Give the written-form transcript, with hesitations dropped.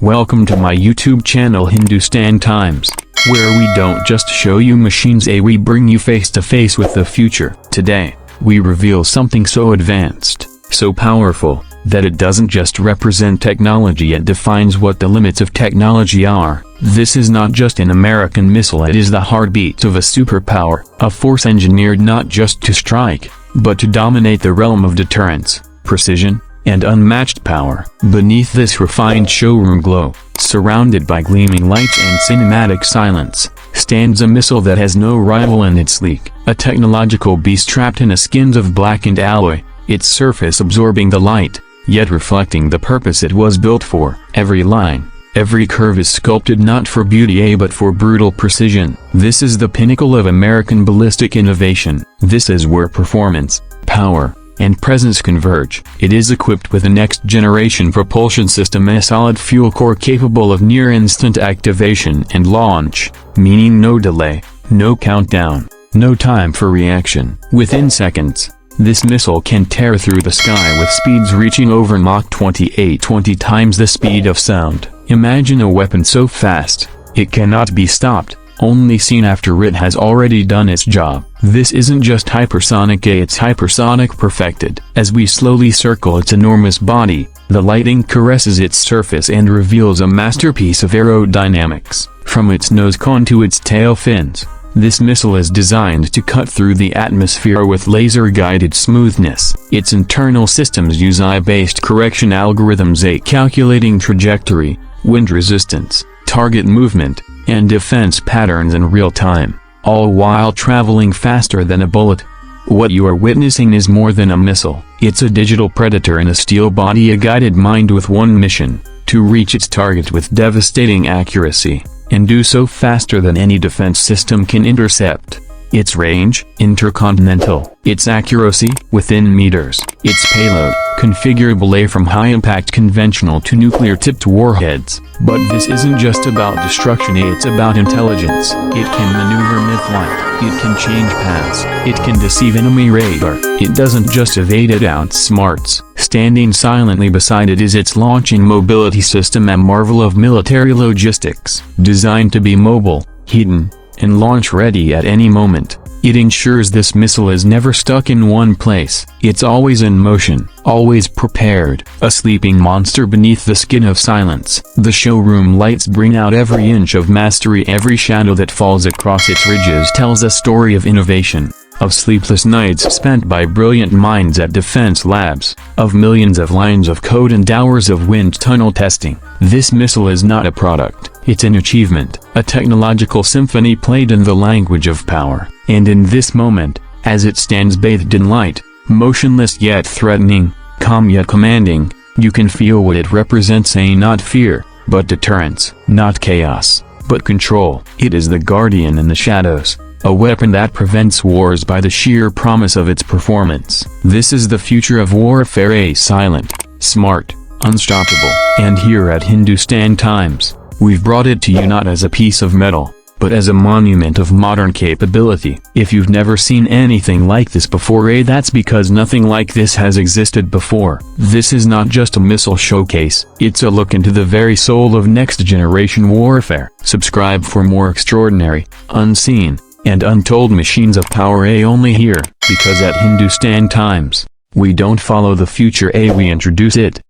Welcome to my YouTube channel Hindustan Times, where we don't just show you machines, we bring you face to face with the future. Today, we reveal something so advanced, so powerful, that it doesn't just represent technology, it defines what the limits of technology are. This is not just an American missile, it is the heartbeat of a superpower, a force engineered not just to strike, but to dominate the realm of deterrence, precision, and unmatched power. Beneath this refined showroom glow, surrounded by gleaming lights and cinematic silence, stands a missile that has no rival in its sleek, a technological beast trapped in a skins of blackened alloy, its surface absorbing the light, yet reflecting the purpose it was built for. Every line, every curve is sculpted not for beauty but for brutal precision. This is the pinnacle of American ballistic innovation. This is where performance, power, and presence converge. It is equipped with a next-generation propulsion system, a solid fuel core capable of near-instant activation and launch, meaning no delay, no countdown, no time for reaction. Within seconds, this missile can tear through the sky with speeds reaching over Mach 28, 20 times the speed of sound. Imagine a weapon so fast, it cannot be stopped, only seen after it has already done its job. This isn't just hypersonic, it's hypersonic perfected. As we slowly circle its enormous body, the lighting caresses its surface and reveals a masterpiece of aerodynamics. From its nose cone to its tail fins, this missile is designed to cut through the atmosphere with laser-guided smoothness. Its internal systems use AI-based correction algorithms, calculating trajectory, wind resistance, target movement, and defense patterns in real time, all while traveling faster than a bullet. What you are witnessing is more than a missile. It's a digital predator in a steel body, a guided mind with one mission: to reach its target with devastating accuracy, and do so faster than any defense system can intercept. Its range, intercontinental. Its accuracy, within meters. Its payload, configurable from high-impact conventional to nuclear-tipped warheads. But this isn't just about destruction, it's about intelligence. It can maneuver mid-flight. It can change paths. It can deceive enemy radar. It doesn't just evade, it outsmarts. Standing silently beside it is its launching mobility system, a marvel of military logistics. Designed to be mobile, hidden, and launch-ready at any moment, it ensures this missile is never stuck in one place. It's always in motion, always prepared, a sleeping monster beneath the skin of silence. The showroom lights bring out every inch of mastery. Every shadow that falls across its ridges tells a story of innovation, of sleepless nights spent by brilliant minds at defense labs, of millions of lines of code and hours of wind tunnel testing. This missile is not a product, it's an achievement, a technological symphony played in the language of power. And in this moment, as it stands bathed in light, motionless yet threatening, calm yet commanding, you can feel what it represents: not fear, but deterrence; not chaos, but control. It is the guardian in the shadows, a weapon that prevents wars by the sheer promise of its performance. This is the future of warfare, a silent, smart, unstoppable. And here at Hindustan Times, we've brought it to you not as a piece of metal, but as a monument of modern capability. If you've never seen anything like this before, that's because nothing like this has existed before. This is not just a missile showcase, it's a look into the very soul of next-generation warfare. Subscribe for more extraordinary, unseen, and untold machines of power, only here, because at Hindustan Times, we don't follow the future, we introduce it.